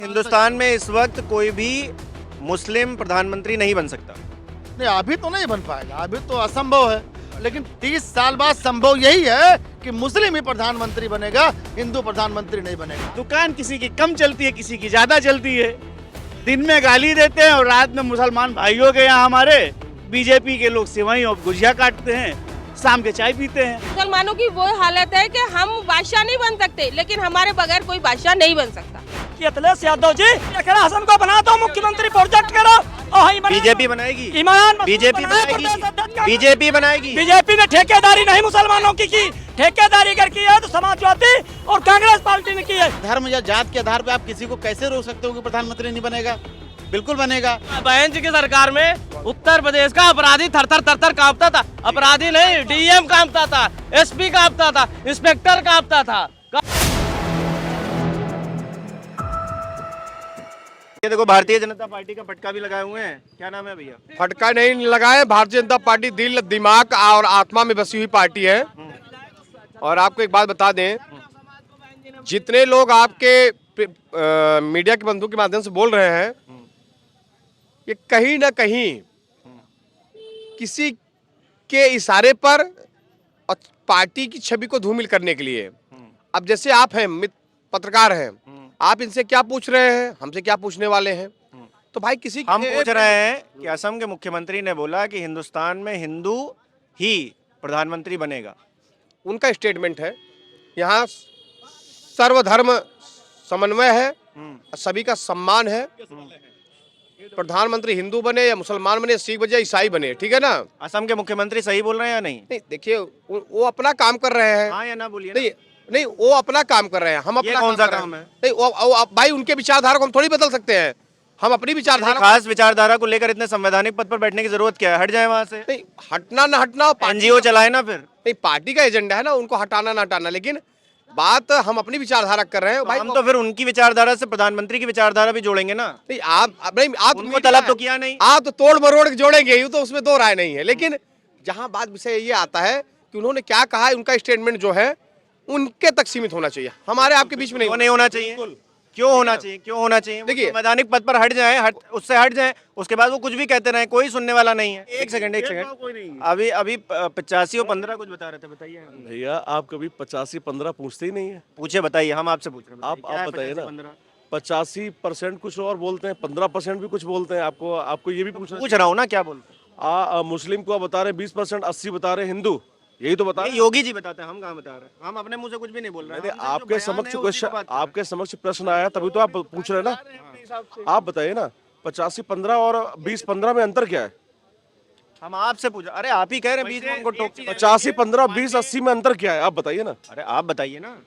हिंदुस्तान में इस वक्त कोई भी मुस्लिम प्रधानमंत्री नहीं बन सकता। नहीं, अभी तो नहीं बन पाएगा, अभी तो असंभव है। लेकिन 30 साल बाद संभव यही है कि मुस्लिम ही प्रधानमंत्री बनेगा, हिंदू प्रधानमंत्री नहीं बनेगा। दुकान किसी की कम चलती है, किसी की ज्यादा चलती है। दिन में गाली देते हैं और रात में मुसलमान भाइयों के यहाँ हमारे बीजेपी के लोग सिवई और गुजिया काटते हैं, शाम के चाय पीते हैं। मुसलमानों की वो हालत है कि हम बादशाह नहीं बन सकते, लेकिन हमारे बगैर कोई बादशाह नहीं बन सकता। अखिलेश यादव जी हसन को बना दो मुख्यमंत्री प्रोजेक्ट करो। बीजेपी बनाएगी, ईमान बीजेपी बनाएगी, बीजेपी बनाएगी। बीजेपी ने ठेकेदारी नहीं मुसलमानों की ठेकेदारी कर की है तो समाजवादी और कांग्रेस पार्टी ने की है। धर्म या जात के आधार पे आप किसी को कैसे रोक सकते हो कि प्रधानमंत्री नहीं बनेगा? बिल्कुल बनेगा। बहन जी की सरकार में उत्तर प्रदेश का अपराधी थर थर कांपता था। अपराधी नहीं, डीएम कांपता था, एसपी कांपता था, इंस्पेक्टर कांपता था। ये देखो, भारतीय जनता पार्टी का फटका भी लगाए हुए हैं। क्या नाम है भैया? फटका नहीं लगाए। भारतीय जनता पार्टी दिल, दिमाग और आत्मा में बसी हुई पार्टी है। और आपको एक बात बता दें, जितने लोग आपके मीडिया के बंधु के माध्यम से बोल रहे हैं, ये कहीं ना कहीं किसी के इशारे पर और पार्टी की छवि को धूमिल करने के लिए। अब जैसे आप हैं, पत्रकार हैं, आप इनसे क्या पूछ रहे हैं, हमसे क्या पूछने वाले हैं? तो भाई किसी हम पूछ रहे हैं कि असम के मुख्यमंत्री ने बोला कि हिंदुस्तान में हिंदू ही प्रधानमंत्री बनेगा। उनका स्टेटमेंट है, यहाँ सर्वधर्म समन्वय है, सभी का सम्मान है। प्रधानमंत्री हिंदू बने या मुसलमान बने, सिख बने, ईसाई बने, ठीक है ना? असम के मुख्यमंत्री सही बोल रहे हैं या नहीं? नहीं, देखिए वो अपना काम कर रहे हैं। हाँ या ना बोलिए। नहीं नहीं, वो अपना काम कर रहे हैं, हम अपना कौन सा कर रहे काम है? नहीं, वो भाई उनके विचारधारा को हम थोड़ी बदल सकते हैं। हम अपनी विचारधारा, खास विचारधारा को लेकर इतने संवैधानिक पद पर बैठने की जरूरत क्या है? हट जाए वहाँ से। नहीं, हटना ना हटना, एनजीओ चलाए ना फिर। नहीं, पार्टी का एजेंडा है ना, उनको हटाना ना हटाना। लेकिन बात हम अपनी विचारधारा कर रहे हैं भाई। हम तो फिर उनकी विचारधारा से प्रधानमंत्री की विचारधारा भी जोड़ेंगे ना। नहीं, आप उनको तलब तो किया नहीं। आप तो तोड़ मरोड़ के जोड़ेंगे, यूं तो उसमें दो राय नहीं है। लेकिन जहां बात विषय ये आता है कि उन्होंने क्या कहा है, उनका स्टेटमेंट जो है उनके तक सीमित होना चाहिए, हमारे आपके बीच में नहीं होना चाहिए। क्यों होना चाहिए? क्यों होना चाहिए? देखिए, संवैधानिक पद पर हट जाए, उससे हट जाए, उसके बाद वो कुछ भी कहते रहे, कोई सुनने वाला नहीं है। एक सेकंड। अभी 85 और 15 कुछ बता रहे थे, बताइए। भैया आप कभी 85-15 पूछते ही नहीं है। पूछे, बताइए, हम आपसे पूछ रहे हैं। आप बताइए ना। 85% कुछ और बोलते हैं, 15% भी कुछ बोलते हैं। आपको ये भी पूछ रहा हूँ ना, क्या बोलते? मुस्लिम को बता रहे 20%, 80 बता रहे हिंदू, यही तो बता रहे। योगी जी बताते हैं, हम कहाँ बता रहे हैं? हम अपने मुंह से कुछ भी नहीं बोल रहे हैं। आपके समक्ष प्रश्न आया तभी तो आप पूछ रहे हैं ना। आप बताइए ना, 85-15 और 20-15 में अंतर क्या है? हम आपसे पूछा। अरे आप ही कह रहे हैं 20 में उनको टोक। 85-15, 20-80 में अंतर क्या है? आप बताइए ना। अरे आप बताइए ना।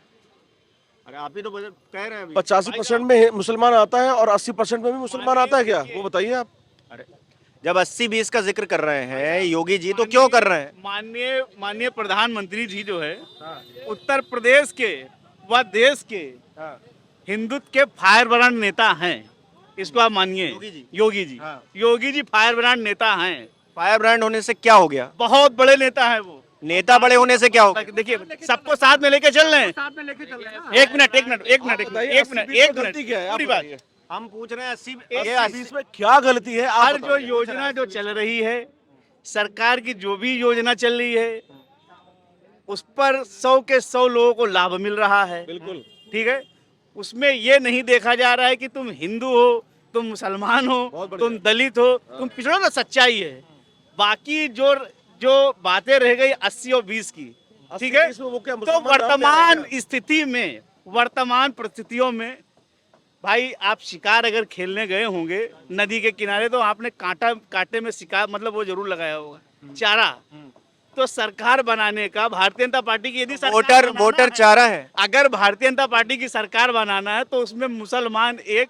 अरे आप ही तो कह रहे हैं। 85% में मुसलमान आता है और 80% में भी मुसलमान आता है क्या? वो बताइए आप। अरे जब 80-20 का जिक्र कर रहे हैं योगी जी, तो क्यों कर रहे हैं? माननीय प्रधानमंत्री जी जो है, उत्तर प्रदेश के व देश के हिंदुत्व के फायर ब्रांड नेता हैं। इसको आप मानिए। योगी जी योगी जी फायर ब्रांड नेता हैं। फायर ब्रांड होने से क्या हो गया? बहुत बड़े नेता हैं वो। नेता बड़े होने से क्या होगा? देखिए, सबको साथ में लेके चल रहे हैं। एक मिनट पूरी बात हम पूछ रहे हैं 80 में क्या गलती है? हर जो योजना जो चल रही है, सरकार की जो भी योजना चल रही है, उस पर 100 के 100 लोगों को लाभ मिल रहा है। बिल्कुल ठीक है। उसमें ये नहीं देखा जा रहा है कि तुम हिंदू हो, तुम मुसलमान हो, तुम दलित हो, तुम पिछड़ो ना। सच्चाई है। बाकी जो बातें रह गई 80 और 20 की, ठीक है। तो वर्तमान स्थिति में, वर्तमान परिस्थितियों में भाई, आप शिकार अगर खेलने गए होंगे नदी के किनारे, तो आपने कांटे में शिकार मतलब वो जरूर लगाया होगा, चारा। तो सरकार बनाने का भारतीय जनता पार्टी की यदि वोटर चारा है, अगर भारतीय जनता पार्टी की सरकार बनाना है तो उसमें मुसलमान एक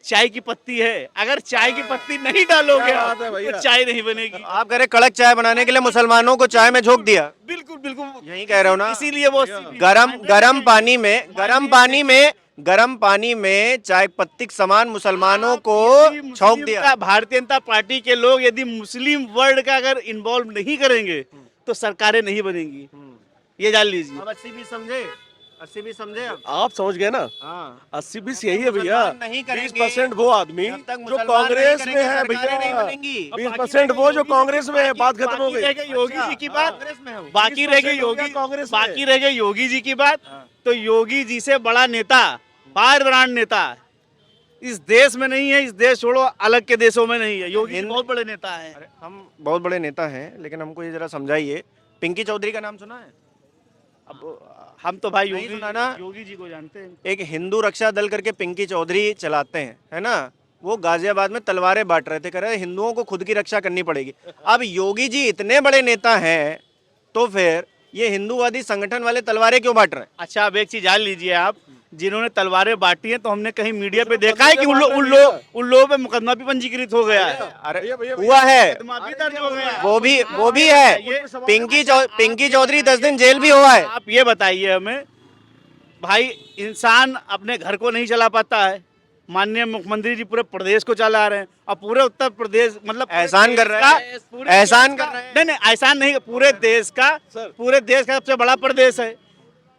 चाय की पत्ती है। अगर चाय की पत्ती नहीं डालोगे तो चाय नहीं बनेगी। आप कह रहे कड़क चाय बनाने के लिए मुसलमानों को चाय में झोंक दिया। बिल्कुल बिल्कुल यही कह रहे हो ना। इसीलिए वो गर्म पानी में चाय पत्ती के समान मुसलमानों को छौंक दिया। भारतीय जनता पार्टी के लोग यदि मुस्लिम वर्ल्ड का अगर इन्वॉल्व नहीं करेंगे तो सरकारें नहीं बनेंगी। ये जान लीजिए। अब 80-20 समझे? 80-20 समझे अब? आप समझ गए ना, हाँ 80-20 यही है भैया। मुसलमान नहीं करेंगे। 20% वो आदमी जब तक जो मुसलमान कांग्रेस नहीं में करेंगे, है सरकारें नहीं भैया, बनेंगी। 20% वो जो कांग्रेस में है, बात खत्म हो बाकी गई। रह गई योगी जी की बात, कांग्रेस में है वो। बाकी रह गई 20% हो गया योगी, कांग्रेस में। बाकी रह गई योगी जी की बात। तो योगी जी से बड़ा नेता, फायर ब्रांड नेता इस देश में नहीं है। इस देश छोड़ो, अलग के देशों में नहीं है। योगी जी बहुत बड़े नेता हैं। अरे हम बहुत बड़े नेता हैं, लेकिन हमको ये जरा समझाइए, पिंकी चौधरी का नाम सुना है? अब हम तो भाई नहीं सुना ना? योगी जी को जानते हैं। एक हिंदू रक्षा दल करके पिंकी चौधरी चलाते हैं, है ना? वो गाजियाबाद में तलवारें बांट रहे थे, कह रहे थे हिंदुओं को खुद की रक्षा करनी पड़ेगी। अब योगी जी इतने बड़े नेता हैं, तो फिर ये हिंदूवादी संगठन वाले तलवारें क्यों बांट रहे हैं? अच्छा, अब एक चीज जान लीजिए आप, जिन्होंने तलवारें बांटी हैं, तो हमने कहीं मीडिया पे देखा है कि उन लोगों पे मुकदमा भी पंजीकृत हो गया है, अरे हुआ है, मुकदमा भी दर्ज हो गया है। वो भी है। पिंकी चौधरी 10 दिन जेल भी हुआ है। आप ये बताइए हमें, भाई इंसान अपने घर को नहीं चला पाता है, माननीय मुख्यमंत्री जी पूरे प्रदेश को चला रहे हैं, और पूरे उत्तर प्रदेश मतलब एहसान कर रहे हैं, एहसान कर रहे हैं। नहीं, एहसान नहीं, पूरे देश का सबसे बड़ा प्रदेश है।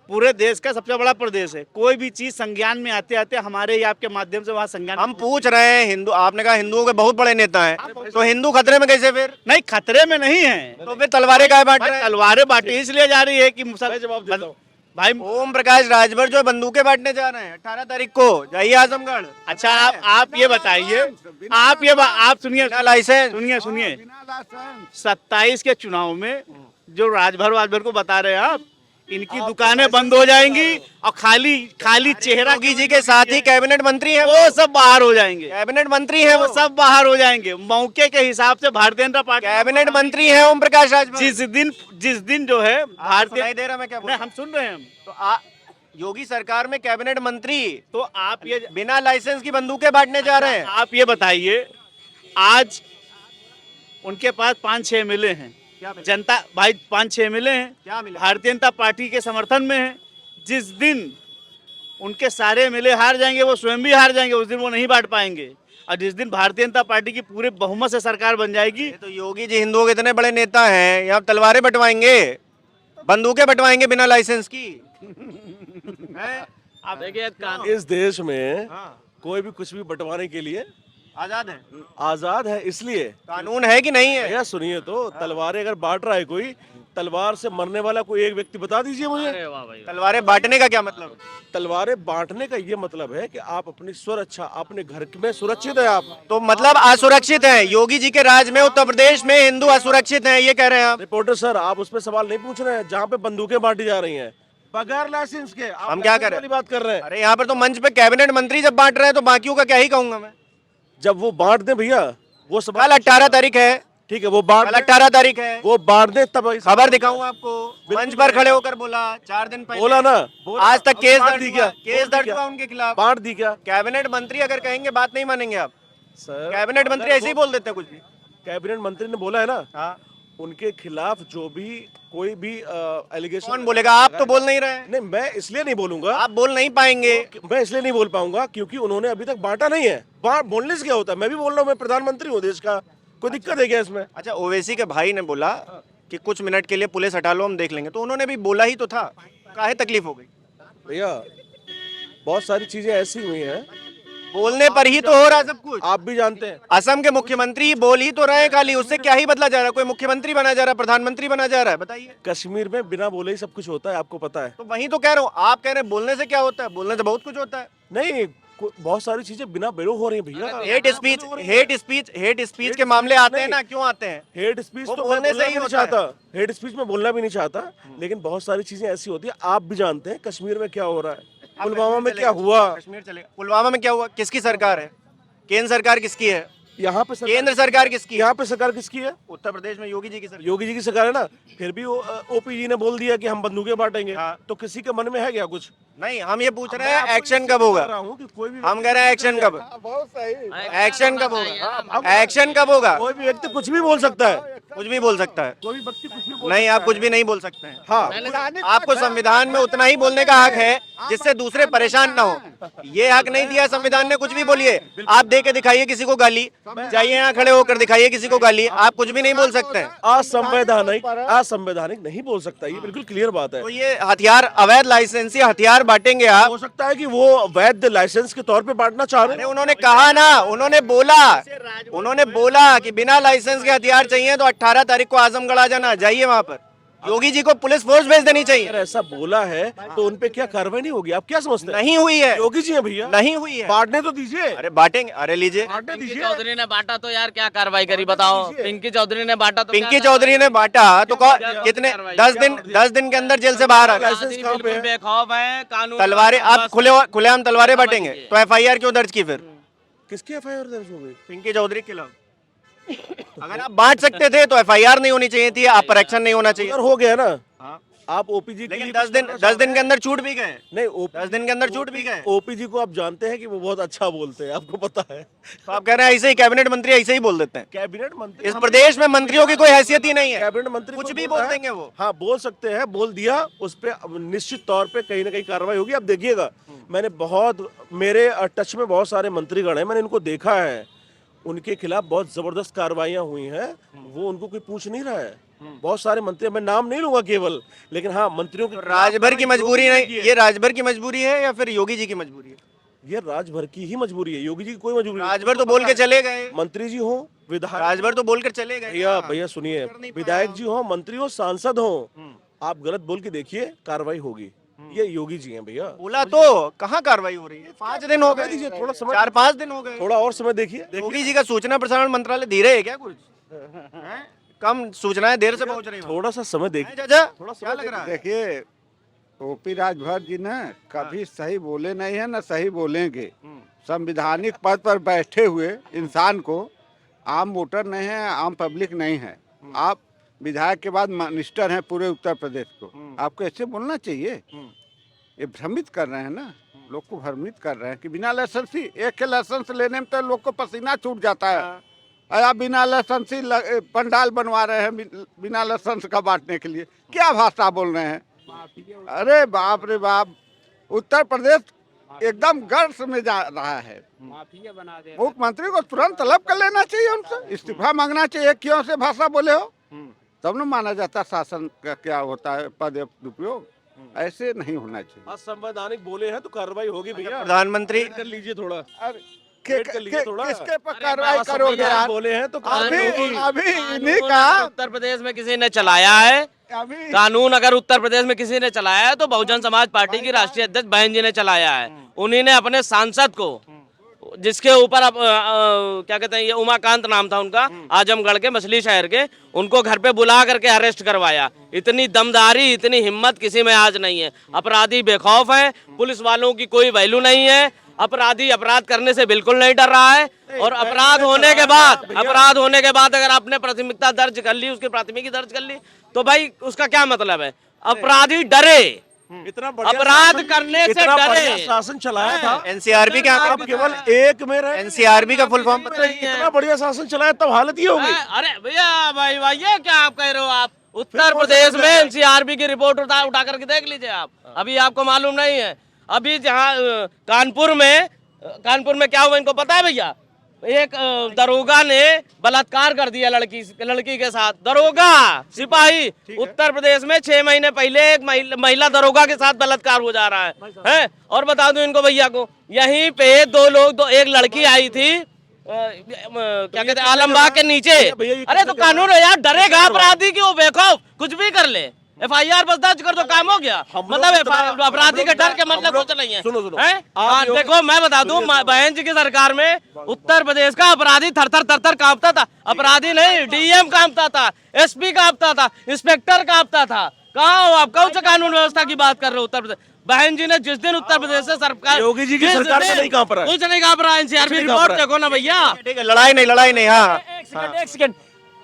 पूरे देश का सबसे बड़ा प्रदेश है। कोई भी चीज संज्ञान में आते आते हमारे या आपके माध्यम से वहाँ संज्ञान हम पूछ रहे हैं, हिंदू, आपने कहा हिंदुओं के बहुत बड़े नेता हैं, तो हिंदू खतरे में कैसे फिर? नहीं, खतरे में नहीं है। तो फिर तलवारें काहे बांट रहे हैं? तलवारें बांटी इसलिए जा रही है कि जवाब देता हूं। भाई ओम प्रकाश राजभर जो बंदूकें बांटने जा रहे हैं 18 तारीख को, जाइए आजमगढ़। अच्छा, आप ये बताइए, आप सुनिए, बिना लाइसेंस। सुनिए 27 के चुनाव में जो राजभर को बता रहे हैं आप, इनकी दुकानें बंद हो जाएंगी और खाली चेहरा योगी जी के साथ ही कैबिनेट मंत्री हैं, वो सब बाहर हो जाएंगे। कैबिनेट मंत्री हैं वो वो, सब बाहर हो जाएंगे मौके के हिसाब से। भारतीय जनता पार्टी कैबिनेट मंत्री हैं ओम प्रकाश राजभर। जिस दिन जो है भारतीय, सुनाई दे रहा मैं क्या बोल नहीं, रहा हम सुन रहे हैं। तो योगी सरकार में कैबिनेट मंत्री तो आप ये बिना लाइसेंस की बंदूकें बांटने जा रहे हैं। आप ये बताइए, आज उनके पास 5-6 एमएलए हैं, जनता भाई 5-6 एमएलए हैं, क्या मिला? भारतीय जनता पार्टी के समर्थन में है। जिस दिन उनके सारे एमएलए हार जाएंगे, वो स्वयं भी हार जाएंगे, उस दिन वो नहीं बांट पाएंगे। और जिस दिन भारतीय जनता पार्टी की पूरे बहुमत से सरकार बन जाएगी, ये तो योगी जी हिंदुओं के इतने बड़े नेता हैं, यहाँ तलवारें बंटवाएंगे, बंदूकें बंटवाएंगे बिना लाइसेंस की। आप देखिए इस देश में हाँ। कोई भी कुछ भी बंटवाने के लिए आजाद है, आजाद है। इसलिए कानून है कि नहीं है? भैया सुनिए तो, तलवारें अगर बांट रहा है कोई, तलवार से मरने वाला कोई एक व्यक्ति बता दीजिए मुझे। तलवारें बांटने का क्या मतलब? तलवारें बांटने का ये मतलब है कि आप अपनी सुरक्षा, अपने घर में सुरक्षित है आप। तो मतलब असुरक्षित है योगी जी के राज में, उत्तर प्रदेश में हिंदू असुरक्षित हैं, ये कह रहे हैं आप? रिपोर्टर सर, आप उस पर सवाल नहीं पूछ रहे हैं। जहाँ पे बंदूकें बांटी जा रही हैं बगैर लाइसेंस के, आप हम क्या लाइसेंस करें? वाली बात कर रहे हैं। अरे यहाँ पर तो मंच पे कैबिनेट मंत्री जब बांट रहे हैं, तो बाकियों का क्या ही कहूंगा मैं। जब वो बांट दे भैया, वो कल सवाल 18 तारीख है, ठीक है, वो बांट कल दे, 18 तारीख है, वो बांट दे तब खबर दिखाऊं आपको, मंच पर खड़े होकर बोला 4 दिन पहले, बोला ना, बोला। आज तक केस बांट दर्ज दी हुआ, क्या? केस दर्ज हुआ उनके खिलाफ। बांट दी क्या कैबिनेट मंत्री अगर कहेंगे बात नहीं मानेंगे आप? सर? कैबिनेट मंत्री ऐसे ही बोल देते हैं कुछ भी। कैबिनेट मंत्री ने बोला है ना, हाँ, उनके खिलाफ जो भी कोई भी एलिगेशन, कौन बोलेगा? आप तो बोल नहीं रहे हैं। नहीं, मैं इसलिए नहीं बोलूंगा, आप बोल नहीं पाएंगे। मैं इसलिए नहीं बोल पाऊंगा क्योंकि उन्होंने अभी तक बांटा नहीं है। बोलने से क्या होता है? मैं भी बोल रहा हूँ, मैं प्रधानमंत्री हूँ देश का, कोई दिक्कत है क्या इसमें? अच्छा, ओवैसी के भाई ने बोला कि कुछ मिनट के लिए पुलिस हटा लो, हम देख लेंगे, तो उन्होंने भी बोला ही तो था, काहे तकलीफ हो गई? भैया बहुत सारी चीजें ऐसी हुई हैं, बोलने पर ही तो हो रहा है सब कुछ। आप भी जानते हैं। असम के मुख्यमंत्री बोल ही तो रहे हैं खाली, उससे क्या ही बदला जा रहा है? कोई मुख्यमंत्री बना जा रहा है, प्रधानमंत्री बना जा रहा है, बताइए। कश्मीर में बिना बोले ही सब कुछ होता है, आपको पता है। तो वही तो कह रहा हूँ, आप कह रहे हैं बोलने से क्या होता है? बोलने से बहुत कुछ होता है। नहीं, बहुत सारी चीजें बिना बोले हो रही हैं भैया। हेट स्पीच के मामले आते हैं ना, क्यों आते हैं? हेड स्पीच वो तो बोलने मैं से बोलना ही भी नहीं होता है। चाहता, हेड स्पीच में बोलना भी नहीं चाहता, लेकिन बहुत सारी चीजें ऐसी होती है, आप भी जानते हैं कश्मीर में क्या हो रहा है, पुलवामा में क्या हुआ। कश्मीर चलेगा, पुलवामा में क्या हुआ? किसकी सरकार है? केंद्र सरकार किसकी है? यहाँ पे केंद्र सरकार किसकी है? यहाँ पे सरकार किसकी है? उत्तर प्रदेश में योगी जी की सरकार। योगी जी की सरकार है ना। फिर भी ओपी जी ने बोल दिया कि हम बंदूकें बांटेंगे, हाँ। तो किसी के मन में है क्या कुछ? नहीं, हम ये पूछ रहे हैं एक्शन कब होगा? कोई भी हम कह रहे हैं एक्शन कब? बहुत सही, एक्शन कब होगा? एक्शन कब होगा? कोई भी व्यक्ति कुछ भी बोल सकता है, कुछ भी बोल सकता है। कोई भी व्यक्ति कुछ भी बोल नहीं, आप कुछ भी नहीं बोल सकते हैं। हाँ, आपको संविधान में उतना ही बोलने का हक है जिससे दूसरे परेशान ना हो। ये हक नहीं दिया संविधान ने, कुछ भी बोलिए। आप दे के दिखाइए किसी को गाली, जाइए यहाँ खड़े होकर दिखाइए किसी को गाली, आप कुछ भी नहीं बोल सकते हैं। असंवैधानिक नहीं बोल सकता, ये बिल्कुल क्लियर बात है। तो ये हथियार, अवैध लाइसेंसी हथियार बांटेंगे आप? हो सकता है कि वो वैध लाइसेंस के तौर पे बांटना चाह रहे अरे हैं। उन्होंने कहा ना, उन्होंने बोला कि बिना लाइसेंस के हथियार चाहिए तो 18 तारीख को आजमगढ़ आ जाना। जाइए वहां पर, योगी जी को पुलिस फोर्स भेज देनी चाहिए। अगर ऐसा बोला है तो उनपे क्या कार्रवाई नहीं होगी? आप क्या समझते हैं? नहीं हुई है, योगी जी हैं भैया, नहीं हुई है। बांटने तो दीजिए। अरे बांटेंगे, अरे लीजिए। बांटने पिंकी दीजिए। चौधरी ने बांटा तो यार क्या कार्रवाई करी बताओ? पिंकी चौधरी ने बांटा तो पिंकी चौधरी ने बांटा तो कितने 10 दिन के अंदर जेल से बाहर आ गए। लाइसेंस कहाँ पे है? बेखौफ है कानून। तलवारें आप खुलेआम तलवारें बांटेंगे तो एफआईआर क्यों दर्ज की? फिर किसकी एफआईआर दर्ज हो गई? पिंकी चौधरी के खिलाफ। अगर आप बांट सकते थे तो एफआईआर नहीं होनी चाहिए थी, अपरेक्शन नहीं होना चाहिए। अगर हो गया ना, हाँ। आप ओपीजी के लेकिन लिए 10 दिन के अंदर छूट भी गए। नहीं, 10 दिन के अंदर छूट भी गए। ओपीजी को आप जानते हैं कि वो बहुत अच्छा बोलते हैं, आपको पता है। तो आप कह रहे हैं ऐसे ही कैबिनेट मंत्री ऐसे ही बोल देते हैं? कैबिनेट मंत्री, इस प्रदेश में मंत्रियों की कोई हैसियत ही नहीं है। कैबिनेट मंत्री कुछ को भी बोलना बोल है। देंगे वो। हाँ, बोल सकते हैं, बोल दिया, उस पे अब निश्चित तौर पे कहीं ना कहीं कार्रवाई होगी। आप देखिएगा, मैंने मेरे टच में बहुत सारे मंत्रीगण हैं, मैंने इनको देखा है, उनके खिलाफ बहुत जबरदस्त कार्रवाइयां हुई हैं। वो उनको कोई पूछ नहीं रहा है। बहुत सारे मंत्री, मैं नाम नहीं लूंगा केवल, लेकिन हाँ, मंत्रियों की राजभर की मजबूरी नहीं, ये राजभर की मजबूरी है या फिर योगी जी की मजबूरी है? ये राजभर की ही मजबूरी है, योगी जी की कोई मजबूरी नहीं। राजभर तो बोल के चले गए, मंत्री जी हो, विधायक, राजभर तो बोलकर चले गए। भैया सुनिए, विधायक जी हो, मंत्री हो, सांसद हो, आप गलत बोल के देखिए, कार्रवाई होगी। ये योगी जी हैं भैया। बोला तो कहाँ कार्रवाई हो रही है? 5 दिन हो गए, दीजिए थोड़ा समय, 4-5 दिन हो गए। थोड़ा और समय देखिए। योगी जी का सूचना प्रसारण मंत्रालय धीरे है क्या? कुछ हैं? कम सूचनाएं देर से पहुंच रही हैं। थोड़ा सा समय देखिए। चाचा थोड़ा क्या लग रहा है? देखिए, ओपी राजभर जी ना कभी सही बोले नहीं है ना सही बोलेंगे। संवैधानिक पद पर बैठे हुए इंसान को आम वोटर नहीं है, आम पब्लिक नहीं है। आप विधायक के बाद मिनिस्टर हैं पूरे उत्तर प्रदेश को, आपको ऐसे बोलना चाहिए? ये भ्रमित कर रहे हैं ना, लोग को भ्रमित कर रहे हैं कि बिना लाइसेंस ही, एक के लाइसेंस लेने में तो लोग को पसीना छूट जाता है। और आप बिना लाइसेंस ही पंडाल बनवा रहे हैं बिना लाइसेंस का बांटने के लिए। क्या भाषा बोल रहे हैं? अरे बाप रे बाप, उत्तर प्रदेश एकदम गर्व में जा रहा है। मुख्यमंत्री को तुरंत तलब कर लेना चाहिए, उनसे इस्तीफा मांगना चाहिए। क्यों से भाषा बोले हो? तब न माना जाता शासन का क्या होता है, पद दुरुपयोग। ऐसे नहीं होना चाहिए। असंवैधानिक बोले हैं तो कार्रवाई होगी भैया। प्रधानमंत्री कर लीजिए थोड़ा। अरे किसके पर कार्रवाई करोगे यार? बोले हैं तो अभी इन्हीं का उत्तर प्रदेश में किसी ने चलाया है कानून। अगर उत्तर प्रदेश में किसी ने चलाया है तो बहुजन समाज पार्टी की राष्ट्रीय अध्यक्ष बहन जी ने चलाया है। उन्हीं ने अपने सांसद को, जिसके ऊपर अब क्या कहते हैं, ये उमाकांत नाम था उनका, आजमगढ़ के मछली शहर के, उनको घर पे बुला करके अरेस्ट करवाया। इतनी दमदारी, इतनी हिम्मत किसी में आज नहीं है। अपराधी बेखौफ है, पुलिस वालों की कोई वैल्यू नहीं है। अपराधी अपराध करने से बिल्कुल नहीं डर रहा है। और अपराध होने के बाद अगर आपने प्राथमिकता दर्ज कर ली, उसकी प्राथमिकी दर्ज कर ली, तो भाई उसका क्या मतलब है? अपराधी डरे, इतना बढ़िया अपराध करने से इतना बढ़िया डरे। शासन चलाया था। एनसीआरबी क्या आप केवल एक में रहे। एनसीआरबी का फुल फॉर्म पता है? इतना बढ़िया शासन चलाया तब हालत ये हो गई। अरे भैया भाई ये क्या आप कह रहे हो? आप उत्तर प्रदेश में एनसीआरबी की रिपोर्ट उठा करके देख लीजिए आप। अभी आपको मालूम नहीं है। अभी जहाँ कानपुर में क्या हुआ इनको पता है भैया? एक दरोगा ने बलात्कार कर दिया लड़की के साथ। दरोगा, सिपाही। उत्तर प्रदेश में 6 महीने पहले एक महिला दरोगा के साथ बलात्कार हो जा रहा है। और बता दूं इनको भैया को, यहीं पे एक लड़की आई थी, क्या कहते हैं, आलमबाग के नीचे। अरे तो कानून है यार, डरेगा अपराधी की? वो बेखौफ कुछ भी कर ले, एफआईआर बस दर्ज कर दो, काम हो गया। मतलब अपराधी के डर के मतलब कुछ नहीं है। सुनो देखो मैं बता दूं, बहन जी की सरकार में उत्तर प्रदेश का अपराधी थर-थर कांपता था। अपराधी नहीं, डीएम कांपता था, एसपी कांपता था, इंस्पेक्टर कांपता था। कहाँ हो आप? कौन सा कानून व्यवस्था की बात कर रहे हो? उत्तर प्रदेश बहन जी ने जिस दिन उत्तर प्रदेश से सरकार, योगी जी की सरकार से नहीं कांप रहा है। कुछ नहीं कांप रहा है। एनसीआरबी रिपोर्ट देखो ना भैया। ठीक है, लड़ाई नहीं। हाँ, एक सेकंड।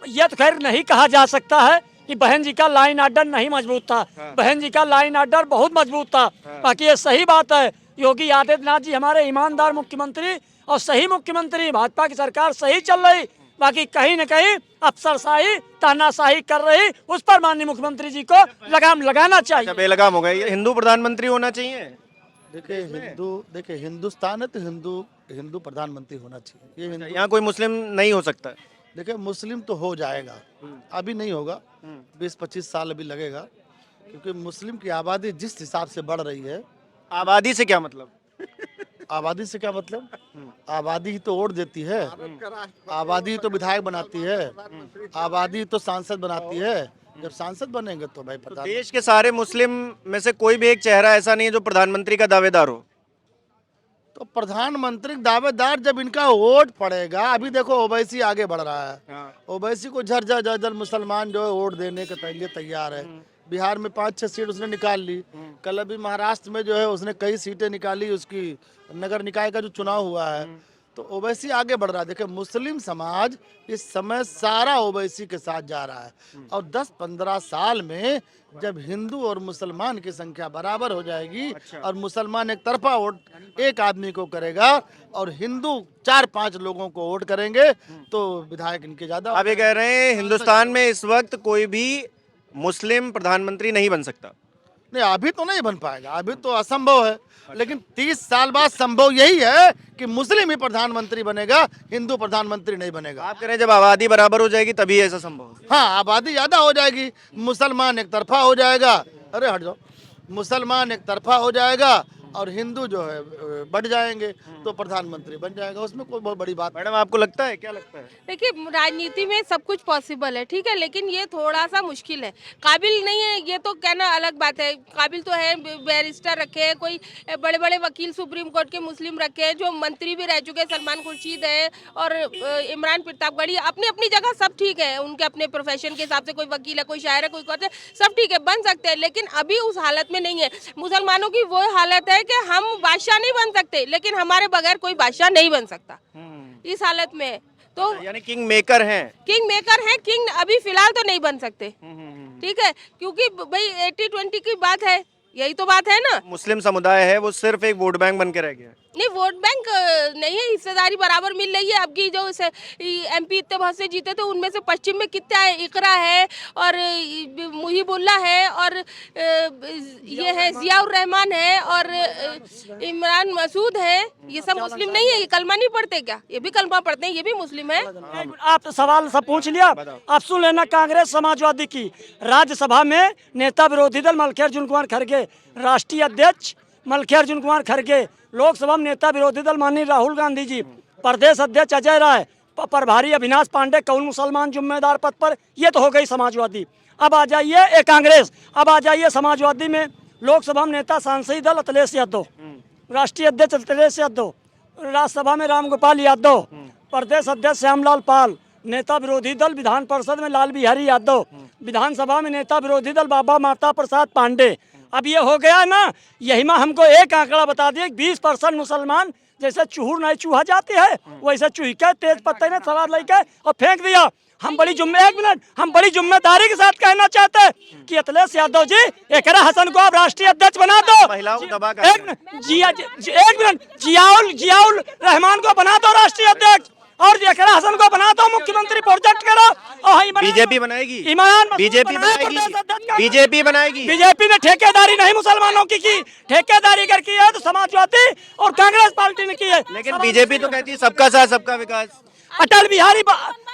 ये तो खैर नहीं कहा जा सकता है कि बहन जी का लाइन ऑर्डर नहीं मजबूत था। बहन जी का लाइन ऑर्डर बहुत मजबूत था। बाकी ये सही बात है, योगी आदित्यनाथ जी हमारे ईमानदार मुख्यमंत्री और सही मुख्यमंत्री, भाजपा की सरकार सही चल रही। बाकी कहीं न कहीं अफसरशाही, तानाशाही कर रही, उस पर माननीय मुख्यमंत्री जी को लगाम लगाना चाहिए। बेलगाम हो गए। हिंदू प्रधानमंत्री होना चाहिए। देखिए हिंदुस्तान है तो हिंदू हिंदू प्रधानमंत्री होना चाहिए। ये हिंदू, यहाँ कोई मुस्लिम नहीं हो सकता है। देखिए मुस्लिम तो हो जाएगा, अभी नहीं होगा, 20-25 साल अभी लगेगा, क्योंकि मुस्लिम की आबादी जिस हिसाब से बढ़ रही है। आबादी से क्या मतलब? आबादी से क्या मतलब? आबादी ही तो वोट देती है, आबादी ही तो विधायक बनाती है, आबादी तो सांसद बनाती है। जब सांसद बनेंगे तो भाई प्रधान। देश के सारे मुस्लिम में से कोई भी एक चेहरा ऐसा नहीं है जो प्रधानमंत्री का दावेदार हो। तो प्रधानमंत्री दावेदार जब इनका वोट पड़ेगा, अभी देखो ओवैसी आगे बढ़ रहा है, ओवैसी को झरझर झरझर मुसलमान जो है वोट देने के लिए तैयार है। बिहार में 5-6 सीट उसने निकाल ली, कल अभी महाराष्ट्र में जो है उसने कई सीटें निकाली, उसकी नगर निकाय का जो चुनाव हुआ है, तो ओवैसी आगे बढ़ रहा है। देखिए मुस्लिम समाज इस समय सारा ओवैसी के साथ जा रहा है, और 10-15 साल में जब हिंदू और मुसलमान की संख्या बराबर हो जाएगी, और मुसलमान एक तरफा वोट एक आदमी को करेगा और हिंदू 4-5 लोगों को वोट करेंगे, तो विधायक इनके ज्यादा। आप ये कह रहे हैं हिंदुस्तान में इस वक्त कोई भी मुस्लिम प्रधानमंत्री नहीं बन सकता? नहीं, अभी तो नहीं बन पाएगा, अभी तो असंभव है, लेकिन 30 साल बाद संभव यही है कि मुस्लिम ही प्रधानमंत्री बनेगा, हिंदू प्रधानमंत्री नहीं बनेगा। आप कह रहे हैं जब आबादी बराबर हो जाएगी तभी ऐसा संभव होगा। हाँ, आबादी ज्यादा हो जाएगी, मुसलमान एक तरफा हो जाएगा, अरे हट जाओ, मुसलमान एक तरफा हो जाएगा और हिंदू जो है बढ़ जाएंगे, तो प्रधानमंत्री बन जाएगा, उसमें कोई बहुत बड़ी बात। मैडम आपको लगता है, क्या लगता है? देखिए राजनीति में सब कुछ पॉसिबल है, ठीक है, लेकिन ये थोड़ा सा मुश्किल है। काबिल नहीं है ये तो कहना अलग बात है, काबिल तो है, बैरिस्टर रखे हैं, कोई बड़े बड़े वकील सुप्रीम कोर्ट के मुस्लिम रखे हैं, जो मंत्री भी रह चुके हैं, सलमान खुर्शीद है और इमरान प्रतापगढ़ी, अपनी अपनी जगह सब ठीक है, उनके अपने प्रोफेशन के हिसाब से, कोई वकील है, कोई शायर है, कोई कोच है, सब ठीक है, बन सकते हैं, लेकिन अभी उस हालत में नहीं है। मुसलमानों की वो हालत है कि हम बादशाह नहीं बन सकते, लेकिन हमारे बगैर कोई बादशाह नहीं बन सकता, इस हालत में। तो यानी किंग मेकर हैं। किंग मेकर है, किंग अभी फिलहाल तो नहीं बन सकते, ठीक है, क्योंकि भाई 80-20 की बात है, यही तो बात है ना। मुस्लिम समुदाय है वो सिर्फ एक वोट बैंक बन के रह गया है। नहीं, वोट बैंक नहीं है, हिस्सेदारी बराबर मिल रही है। अब की जो MP इतने बहुत से जीते थे, उनमें से पश्चिम में कितना है, इकरा है और मुहिबुल्ला है और ये है जियाउर रहमान है और इमरान मसूद है, ये सब मुस्लिम नहीं है। ये कलमा नहीं पढ़ते क्या? ये भी कलमा पढ़ते हैं, ये भी मुस्लिम है। आप सवाल सब पूछ लिया, आप सुन लेना। कांग्रेस समाजवादी की राज्यसभा में नेता विरोधी दल मल्लिकार्जुन कुमार खड़गे, राष्ट्रीय अध्यक्ष मल्लिकार्जुन कुमार खड़गे, लोकसभा में नेता विरोधी दल माननीय राहुल गांधी जी, प्रदेश अध्यक्ष अजय राय, प्रभारी अविनाश पांडे, कौन मुसलमान जिम्मेदार पद पर। ये तो हो गई समाजवादी। अब आ जाइए कांग्रेस, अब आ जाइए समाजवादी में लोकसभा में नेता सांसद दल अखिलेश यादव, राष्ट्रीय अध्यक्ष अखिलेश यादव, राज्यसभा में रामगोपाल यादव, प्रदेश अध्यक्ष श्यामलाल पाल, नेता विरोधी दल विधान परिषद में लाल बिहारी यादव, विधानसभा में नेता विरोधी दल बाबा माता प्रसाद पांडे। अब ये हो गया ना, यही में हमको एक आंकड़ा बता दिए, 20% मुसलमान, जैसे चूहर नहीं चूहा जाती है वैसे चूही के तेज पत्ते ने सवार लेके और फेंक दिया। हम बड़ी जिम्मेदारी के साथ कहना चाहते हैं कि अखिलेश यादव जी, एकरा हसन को आप राष्ट्रीय अध्यक्ष बना दो। महिलाओं को दबा एक मिनट, जियाउल रहमान को बना दो राष्ट्रीय अध्यक्ष और एकरा हसन को बना दो मुख्यमंत्री प्रोजेक्ट करो। और बीजेपी बनाएगी, बीजेपी बनाएगी। बीजेपी ने ठेकेदारी नहीं मुसलमानों की ठेकेदारी कर की है तो समाजवादी और कांग्रेस पार्टी ने की है। लेकिन बीजेपी तो कहती है सबका साथ सबका विकास। अटल बिहारी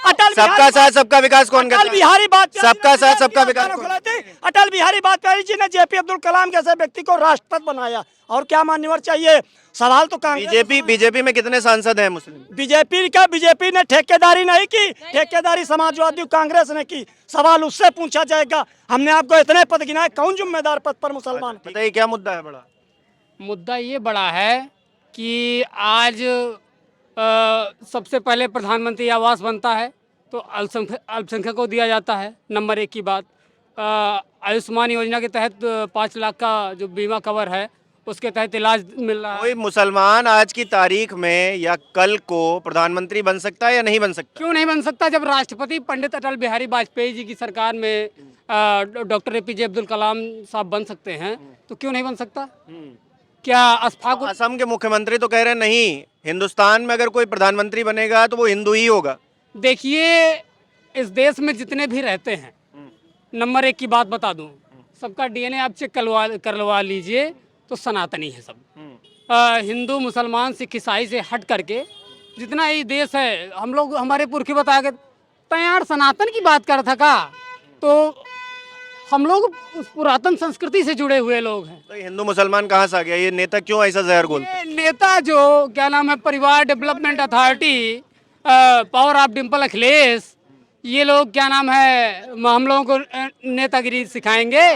सबका साथ सबका विकास कौन कहता है? अटल बिहारी वाजपेयी सबका साथ सबका विकास। अटल बिहारी वाजपेयी जी ने JP अब्दुल कलाम जैसे व्यक्ति को राष्ट्रपति बनाया, और क्या मान्यवर चाहिए? सवाल तो बीजेपी में कितने सांसद हैं मुस्लिम? बीजेपी ने ठेकेदारी नहीं की, ठेकेदारी समाजवादी कांग्रेस ने की। सवाल उससे पूछा जाएगा, हमने आपको इतने पद गिनाए, कौन जिम्मेदार पद पर मुसलमान? बताइए क्या मुद्दा है बड़ा? मुद्दा ये बड़ा है कि आज सबसे पहले प्रधानमंत्री आवास बनता है तो अल्पसंख्यक को दिया जाता है, नंबर 1 की बात। आयुष्मान योजना के तहत 5 लाख का जो बीमा कवर है उसके तहत इलाज मिल रहा है। कोई मुसलमान आज की तारीख में या कल को प्रधानमंत्री बन सकता है या नहीं बन सकता? क्यों नहीं बन सकता? जब राष्ट्रपति पंडित अटल बिहारी वाजपेयी जी की सरकार में डॉक्टर APJ अब्दुल कलाम साहब बन सकते हैं तो क्यों नहीं बन सकता? क्या असम के मुख्यमंत्री तो कह रहे हैं नहीं, हिंदुस्तान में अगर कोई प्रधानमंत्री बनेगा तो वो हिंदू ही होगा। देखिए, इस देश में जितने भी रहते हैं, नंबर 1 की बात बता दूं, सबका DNA आप चेक करवा लीजिए तो सनातनी है सब। हिंदू मुसलमान सिख ईसाई से हट करके जितना ये देश है, हम लोग हमारे पुरखे बताया गए तैयार सनातन की बात कर था का, तो हम लोग उस पुरातन संस्कृति से जुड़े हुए लोग हैं। तो ये हिंदू मुसलमान कहाँ से आ गया? ये नेता क्यों ऐसा जहर घोलते हैं? ये नेता जो क्या नाम है, परिवार development authority, power of Dimple Akhilesh, ये लोग क्या नाम है हम लोगों को नेतागिरी सिखाएंगे।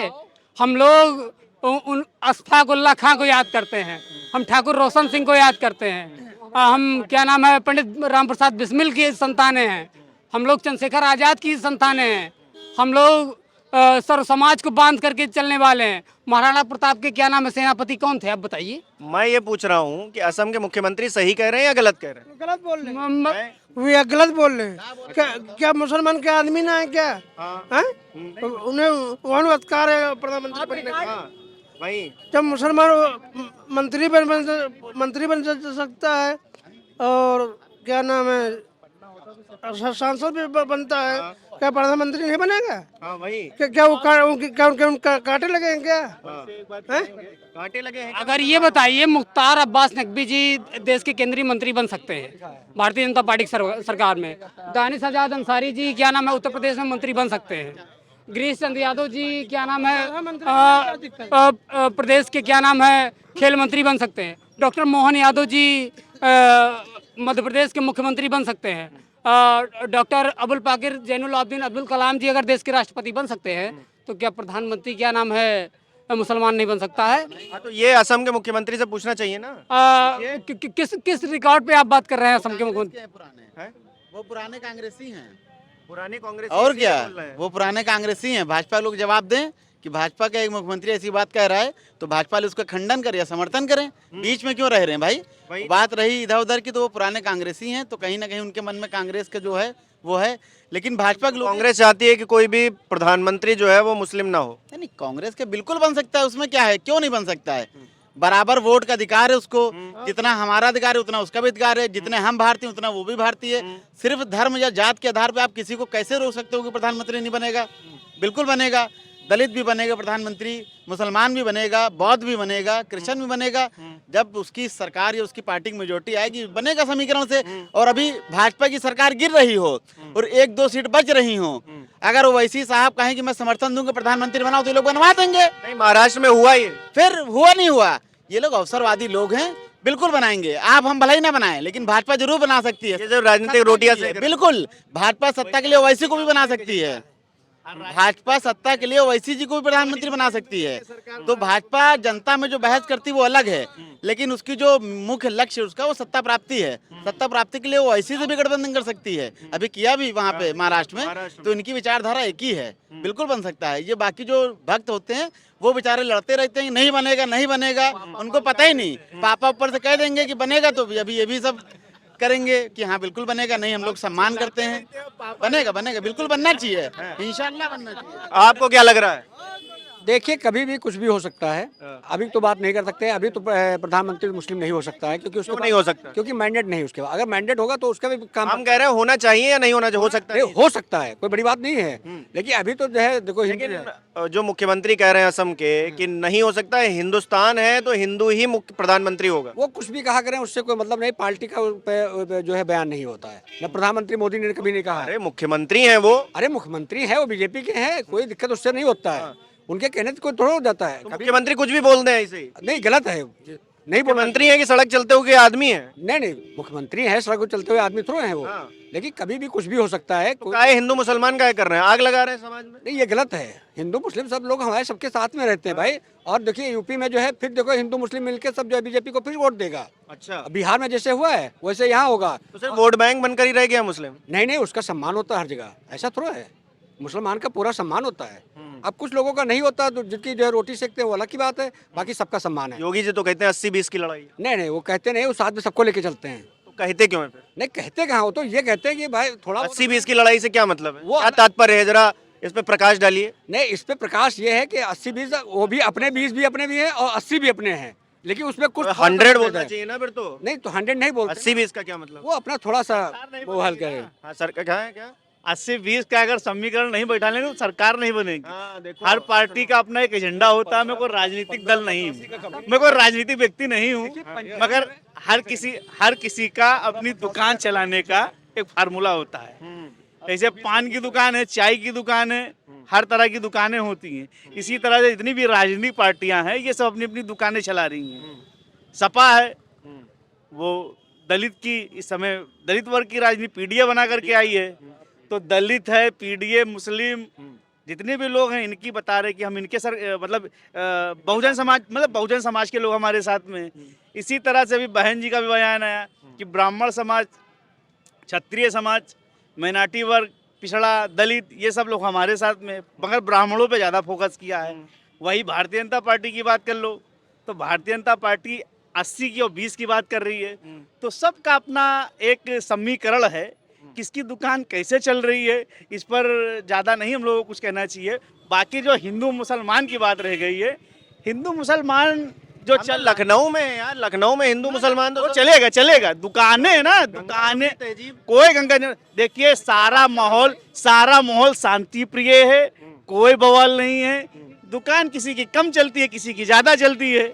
हम लोग उन अशफाकुल्ला खां को याद करते हैं, हम ठाकुर रोशन सिंह को याद करते हैं, हम क्या नाम है पंडित राम प्रसाद बिस्मिल की संतानें हैं, हम लोग चंद्रशेखर आज़ाद की संतानें हैं, हम लोग सर्व समाज को बांध करके चलने वाले हैं। महाराणा प्रताप के क्या नाम है सेनापति कौन थे आप बताइए? मैं ये पूछ रहा हूँ कि असम के मुख्यमंत्री सही कह रहे हैं या गलत कह रहे हैं? गलत बोल रहे हैं, वे गलत बोल रहे हैं। क्या मुसलमान के आदमी ना है क्या? हैं? उन्हें वहाँ अधिकार है प्रधानमंत्री बनने का। भाई जब मुसलमान मंत्री बन सकता है और क्या नाम है सांसद भी बनता है, क्या प्रधानमंत्री नहीं बनेगा? हाँ भाई, क्या वो कांटे लगेंगे क्या? हैं? कांटे लगे हैं? अगर ये बताइए मुख्तार अब्बास नकवी जी देश के केंद्रीय मंत्री बन सकते हैं भारतीय जनता पार्टी की सरकार में, दानिश आजाद अंसारी जी क्या नाम है उत्तर प्रदेश में मंत्री बन सकते हैं, गिरीश चंद्र यादव जी क्या नाम है प्रदेश के क्या नाम है खेल मंत्री बन सकते हैं, डॉक्टर मोहन यादव जी मध्य प्रदेश के मुख्यमंत्री बन सकते हैं, डॉक्टर अबुल पाकिर जैनुल आबदीन अब्दुल कलाम जी अगर देश के राष्ट्रपति बन सकते हैं, तो क्या प्रधानमंत्री क्या नाम है मुसलमान नहीं बन सकता है? हाँ, तो ये असम के मुख्यमंत्री से पूछना चाहिए ना। किस रिकॉर्ड पे आप बात कर रहे हैं असम के मुख्यमंत्री? हैं? वो पुराने कांग्रेसी हैं पुराने कांग्रेस और क्या, वो पुराने कांग्रेसी हैं। भाजपा लोग जवाब दें कि भाजपा का एक मुख्यमंत्री ऐसी बात कह रहा है तो भाजपा उसका खंडन करे या समर्थन करें, बीच में क्यों रह रहे हैं भाई? बात रही इधर उधर की तो वो पुराने कांग्रेसी हैं, तो कहीं ना कहीं उनके मन में कांग्रेस का जो है वो है, लेकिन भाजपा के लोग कांग्रेस चाहती है कि कोई भी प्रधानमंत्री जो है वो मुस्लिम ना हो। नहीं, कांग्रेस के बिल्कुल बन सकता है, उसमें क्या है, क्यों नहीं बन सकता है? बराबर वोट का अधिकार है उसको, जितना हमारा अधिकार है उतना उसका भी अधिकार है, जितने हम भारतीय उतना वो भी भारतीय है। सिर्फ धर्म या जात के आधार पर आप किसी को कैसे रोक सकते हो कि प्रधानमंत्री नहीं बनेगा? बिल्कुल बनेगा, दलित भी बनेगा प्रधानमंत्री, मुसलमान भी बनेगा, बौद्ध भी बनेगा, क्रिश्चियन भी बनेगा। जब उसकी सरकार या उसकी पार्टी की मेजोरिटी आएगी बनेगा समीकरण से। और अभी भाजपा की सरकार गिर रही हो और 1-2 सीट बच रही हो, अगर ओवैसी साहब कहें कि मैं समर्थन दूंगा प्रधानमंत्री बनाओ तो ये लोग बनवा देंगे। नहीं, महाराष्ट्र में हुआ ये, फिर हुआ नहीं हुआ, ये लोग अवसरवादी लोग हैं, बिल्कुल बनाएंगे। आप हम भले ही ना बनाएं, लेकिन भाजपा जरूर बना सकती है। ये जो राजनीतिक रोटियां सेक रहे हैं। बिल्कुल, भाजपा सत्ता के लिए ओवैसी को भी बना सकती है, भाजपा सत्ता के लिए ओवैसी जी को भी प्रधानमंत्री बना सकती है। तो भाजपा जनता में जो बहस करती है वो अलग है, लेकिन उसकी जो मुख्य लक्ष्य उसका वो सत्ता प्राप्ति है। सत्ता प्राप्ति के लिए वो ओवैसी से भी गठबंधन कर सकती है, अभी किया भी वहाँ पे महाराष्ट्र में, तो इनकी विचारधारा एक ही है, बिल्कुल बन सकता है। ये बाकी जो भक्त होते हैं वो बेचारे लड़ते रहते हैं, नहीं बनेगा नहीं बनेगा, उनको पता ही नहीं। पापा ऊपर से कह देंगे कि बनेगा तो अभी ये भी सब करेंगे कि हाँ बिल्कुल बनेगा, नहीं हम लोग सम्मान करते हैं, बनेगा बनेगा, बिल्कुल बनना चाहिए, इंशाल्लाह बनना चाहिए। आपको क्या लग रहा है? देखिए कभी भी कुछ भी हो सकता है, अभी तो बात नहीं कर सकते। अभी तो प्रधानमंत्री मुस्लिम नहीं हो सकता है क्योंकि उसको नहीं हो सकता, क्योंकि मैंडेट नहीं उसके बाद। अगर मैंडेट होगा तो उसका भी काम हम कह रहे हैं होना चाहिए या नहीं होना चाहिए? हो सकता है, हो सकता है, कोई बड़ी बात नहीं है। लेकिन अभी तो जो है देखो, लेकिन जो मुख्यमंत्री कह रहे हैं असम के कि नहीं हो सकता है, हिंदुस्तान है तो हिंदू ही मुख्य प्रधानमंत्री होगा। वो कुछ भी कहा करें उससे कोई मतलब नहीं, पार्टी का जो है बयान नहीं होता है। न प्रधानमंत्री मोदी ने कभी नहीं कहा। अरे मुख्यमंत्री हैं वो, अरे मुख्यमंत्री है वो, बीजेपी के हैं, कोई दिक्कत उससे नहीं होता है, उनके कहने से कोई थोड़ा हो जाता है। मुख्यमंत्री कुछ भी बोल दें ऐसे ही? नहीं, गलत है, नहीं बोल। मंत्री है कि सड़क चलते हुए आदमी है? नहीं, मुख्यमंत्री है, सड़क पर चलते हुए आदमी थोड़े हैं वो। लेकिन कभी भी कुछ भी हो सकता है। तो काहे हिंदू मुसलमान काहे कर रहे हैं, आग लगा रहे हैं समाज में? नहीं, ये गलत है। हिंदू मुस्लिम सब लोग हमारे सबके साथ में रहते हैं भाई। और देखिए यूपी में जो है फिर देखो हिंदू मुस्लिम मिलकर सब जो है बीजेपी को फिर वोट देगा। अच्छा, बिहार में जैसे हुआ है वैसे यहाँ होगा। तो सिर्फ वोट बैंक बनकर ही रह गया मुस्लिम? नहीं, उसका सम्मान होता है हर जगह, ऐसा थोड़ा है। मुसलमान का पूरा सम्मान होता है। अब कुछ लोगों का नहीं होता, तो जिनकी जो है रोटी सेकते हैं वो अलग की बात है, बाकी सबका सम्मान है। योगी जी तो कहते हैं 80-20 की लड़ाई। नहीं, वो कहते नहीं, वो साथ में सबको लेके चलते हैं। तो कहते क्यों है फिर? नहीं, कहते कहाँ हो, तो ये कहते हैं कि भाई थोड़ा 80-20 की लड़ाई से क्या मतलब है, वो क्या तात्पर्य है, जरा इस पे प्रकाश डालिए। नहीं, इस पे प्रकाश ये है कि 80-20 वो भी अपने 20 भी अपने भी है और 80 भी अपने हैं, लेकिन उसमें कुछ 100 बोलना चाहिए ना फिर तो। नहीं, तो 100 नहीं बोलते। 80-20 का क्या मतलब? वो अपना थोड़ा सा वो हल करे। हाँ सर, क्या है क्या 80-20 का अगर समीकरण नहीं बैठा लेंगे तो सरकार नहीं बनेगी। देखो हर पार्टी का अपना एक एजेंडा होता है। मैं कोई राजनीतिक दल नहीं हूँ, मैं कोई राजनीतिक व्यक्ति नहीं हूँ, मगर हर किसी का अपनी दुकान चलाने का एक फार्मूला होता है। जैसे पान की दुकान है, चाय की दुकान है, हर तरह की दुकानें होती हैं। इसी तरह से जितनी भी राजनीतिक पार्टियां हैं ये सब अपनी अपनी दुकानें चला रही हैं। सपा है वो दलित की इस समय दलित वर्ग की राजनीति पीडीए बना करके आई है, तो दलित है, पीडीए, मुस्लिम जितने भी लोग हैं इनकी बता रहे कि हम इनके मतलब बहुजन समाज के लोग हमारे साथ में। इसी तरह से अभी बहन जी का भी बयान आया कि ब्राह्मण समाज, क्षत्रिय समाज, माइनॉरिटी वर्ग, पिछड़ा, दलित, ये सब लोग हमारे साथ में, मगर ब्राह्मणों पे ज़्यादा फोकस किया है। वही भारतीय जनता पार्टी की बात कर लो तो भारतीय जनता पार्टी 80 की और 20 की बात कर रही है। तो सबका अपना एक समीकरण है, किसकी दुकान कैसे चल रही है इस पर ज़्यादा नहीं हम लोगों को कुछ कहना चाहिए। बाकी जो हिंदू मुसलमान की बात रह गई है, हिंदू मुसलमान जो चल लखनऊ में है यार, लखनऊ में हिंदू मुसलमान तो वो चलेगा, दुकानें है ना, दुकानें, कोई गंगा नहीं। देखिए सारा माहौल शांति प्रिय है, कोई बवाल नहीं है। दुकान किसी की कम चलती है, किसी की ज्यादा चलती है।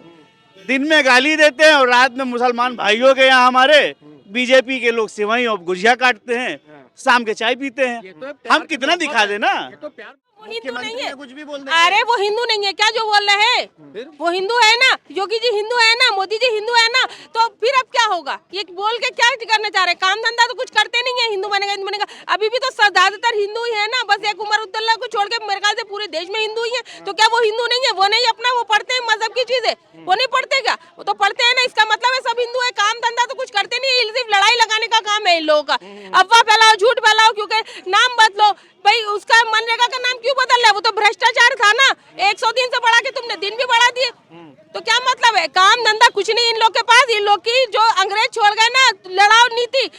दिन में गाली देते हैं और रात में मुसलमान भाइयों के यहाँ हमारे बीजेपी के लोग सिवई और गुजिया काटते हैं, शाम के चाय पीते हैं। हम कितना दिखा दे ना। वो हिंदू नहीं है, कुछ भी बोल दे। अरे वो हिंदू नहीं है क्या जो बोल रहे हैं? वो हिंदू है ना, योगी जी हिंदू है ना, मोदी जी हिंदू है ना, तो फिर अब क्या होगा? ये बोल के क्या करना चाह रहे हैं? काम धंधा तो कुछ करते नहीं है, हिंदू बनेगा। अभी भी तो ज्यादातर हिंदू ही है ना, बस एक उमर अब्दुल्ला को छोड़ के मेरे ख्याल से पूरे देश में हिंदू ही है। तो क्या वो हिंदू नहीं है? वो नहीं अपना वो पढ़ते हैं मजहब की चीजें, वो नहीं पढ़ते क्या? वो तो पढ़ते हैं ना, इसका मतलब है सब हिंदू है। काम धंधा तो कुछ करते नहीं है, सिर्फ लड़ाई लगाने का काम है इन लोगों का। अफवाह फैलाओ, झूठ फैलाओ, क्योंकि नाम बदलो भाई। उसका मनरेगा का नाम क्यों बदल रहा है? वो तो भ्रष्टाचार था ना, 100 दिन से बढ़ा के तुमने दिन भी बढ़ा दिए, तो क्या मतलब है? काम धंधा कुछ नहीं इन लोग के पास। इन लोग की जो अंग्रेज छोड़ गए ना, लड़ाओ नीति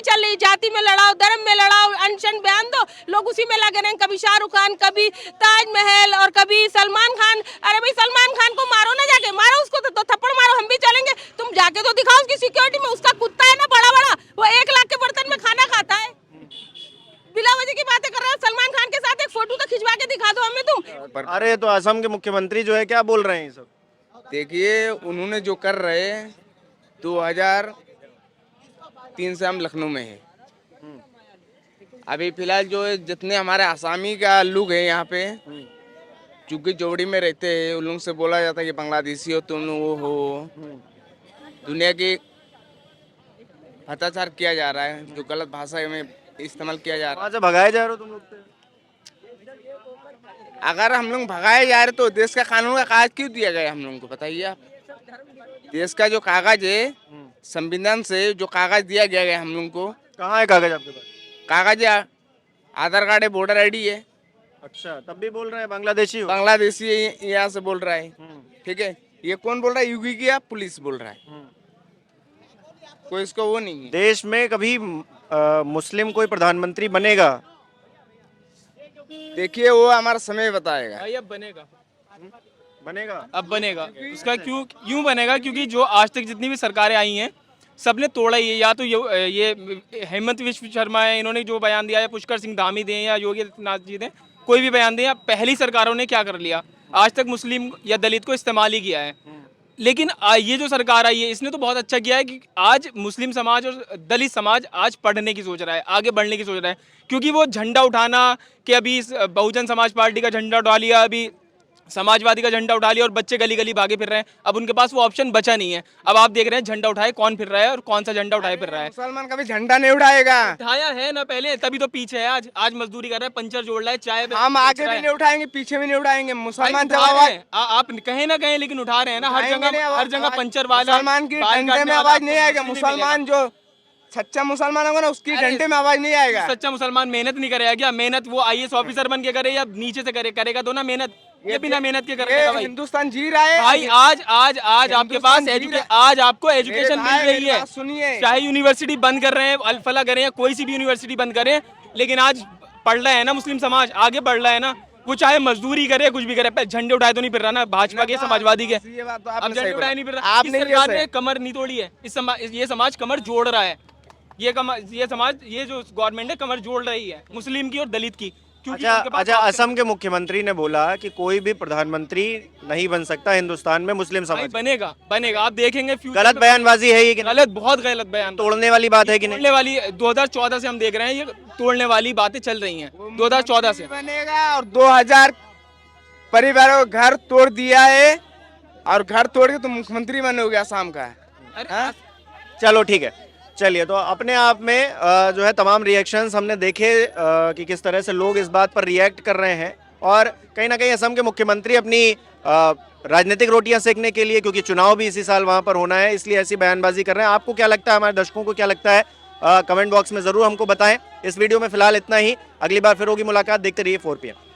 चल रही। जाति में लड़ाओ, धर्म में लड़ाओ, अनशन बयान दो, लोग उसी में लगे रहे। कभी शाहरुख खान, कभी ताजमहल और कभी सलमान खान। अरे भाई सलमान खान को मारो ना, जाके मारो उसको, तो थप्पड़ मारो, हम भी चलेंगे। तुम जाके तो दिखाओ उसकी सिक्योरिटी में, उसका कुत्ता है ना बड़ा, वो 1 लाख के बर्तन में खाना खाता है। बिला वजह की बातें कर रहे हो। सलमान खान के साथ एक फोटो तो खिंचवा के दिखा दो हमें तुम। अरे तो असम के मुख्यमंत्री जो है क्या बोल रहे हैं ये सब? देखिए उन्होंने जो कर रहे हैं, 2003 से हम लखनऊ में हैं। अभी फिलहाल जो जितने हमारे आसामी का लोग हैं यहाँ पे, चूंकि जोड़ी में रहते हैं, उन लोगों से बोला जाता है कि बांग्लादेशी हो तुम, वो हो। दुनिया की अत्याचार किया जा रहा है, जो गलत भाषा में इस्तेमाल किया जा रहा है। वहाँ से भगाए जा रहे हो तुम लोग? अगर हम लोग भगाए जा रहे तो देश का कानून का कागज क्यों दिया गया हम लोगों को? बताइए आप। देश का जो कागज है, संविधान से जो कागज दिया गया है हम लोगों को। कहाँ है कागज आपके पास? कागज है, आधार कार्ड है, वोटर आईडी है। अच्छा, तब भी बोल रहे हैं बांग्लादेशी हो? बांग्लादेशी यहाँ से बोल रहा है, ठीक है। ये कौन बोल रहा है? यूपी की पुलिस बोल रहा है, कोई इसको वो नहीं है। देश में कभी मुस्लिम कोई प्रधानमंत्री बनेगा? देखिए वो हमारा समय बताएगा। अब बनेगा, अब बनेगा। उसका क्यों बनेगा? क्योंकि जो आज तक जितनी भी सरकारें आई हैं सबने तोड़ा ही है। या तो ये हेमंत विश्व शर्मा है, इन्होंने जो बयान दिया, या पुष्कर सिंह धामी दें, या योगी आदित्यनाथ जी दें, कोई भी बयान दें, या पहली सरकारों ने क्या कर लिया, आज तक मुस्लिम या दलित को इस्तेमाल ही किया है। लेकिन ये जो सरकार आई है इसने तो बहुत अच्छा किया है कि आज मुस्लिम समाज और दलित समाज आज पढ़ने की सोच रहा है, आगे बढ़ने की सोच रहा है। क्योंकि वो झंडा उठाना कि अभी बहुजन समाज पार्टी का झंडा उठा लिया, अभी समाजवादी का झंडा उठा लिया और बच्चे गली गली भागे फिर रहे हैं। अब उनके पास वो ऑप्शन बचा नहीं है। अब आप देख रहे हैं झंडा उठाए कौन फिर रहा है और कौन सा झंडा उठाए फिर रहा है। मुसलमान कभी झंडा नहीं उठाएगा। उठाया है ना पहले, तभी तो पीछे है। आज मजदूरी कर रहा है, पंचर जोड़ रहा है, चाय हम आगे भी नहीं उठाएंगे, पीछे भी नहीं उठाएंगे। मुसलमान जब आवाज आप कहें ना कहें, लेकिन उठा रहे हैं ना हर जगह पंचर वाला। मुसलमान की डंडे में आवाज नहीं आएगा। मुसलमान जो सच्चा मुसलमान होगा ना, उसकी डंडे में आवाज नहीं आएगा। सच्चा मुसलमान मेहनत नहीं करेगा क्या? मेहनत वो IAS ऑफिसर बन के करे या नीचे से करेगा तो ना मेहनत। ये बिना मेहनत के करेगा भाई। हिंदुस्तान जी रहा है भाई। आज आपके पास आज आपको एजुकेशन मिल रही है। सुनिए, चाहे यूनिवर्सिटी बंद कर रहे हैं, अल्फला करें या कोई सी भी यूनिवर्सिटी बंद करें, लेकिन आज पढ़ रहा है ना मुस्लिम समाज, आगे बढ़ रहा है ना। वो चाहे मजदूरी करे, कुछ भी करे, झंडे उठाए तो नहीं फिर रहा ना भाजपा के, समाजवादी के। अब झंडे उठाए नहीं फिर रहा। इस सरकार ने कमर नहीं तोड़ी है, ये समाज कमर जोड़ रहा है। ये समाज, ये जो गवर्नमेंट है कमर जोड़ रही है मुस्लिम की और दलित की, क्योंकि उनके पास अच्छा, असम के मुख्यमंत्री ने बोला कि कोई भी प्रधानमंत्री नहीं बन सकता हिंदुस्तान में मुस्लिम भाई समाज। बनेगा आप देखेंगे फ्यूचर गलत में। बयानबाजी है ये कि नहीं? गलत, बहुत गलत बयान, तोड़ने वाली बात है कि नहीं? तोड़ने वाली 2014 से हम देख रहे हैं, ये तोड़ने वाली बातें चल रही हैं 2014 से। बनेगा और 2000 परिवारों का घर तोड़ दिया है, और घर तोड़ के तो मुख्यमंत्री बनोगे असम का। हाँ? चलो ठीक है, चलिए। तो अपने आप में जो है तमाम रिएक्शंस हमने देखे कि किस तरह से लोग इस बात पर रिएक्ट कर रहे हैं, और कहीं ना कहीं असम के मुख्यमंत्री अपनी राजनीतिक रोटियां सेकने के लिए, क्योंकि चुनाव भी इसी साल वहां पर होना है, इसलिए ऐसी बयानबाजी कर रहे हैं। आपको क्या लगता है, हमारे दर्शकों को क्या लगता है, कमेंट बॉक्स में जरूर हमको बताएं। इस वीडियो में फिलहाल इतना ही, अगली बार फिर होगी मुलाकात। देखते रहिए 4PM।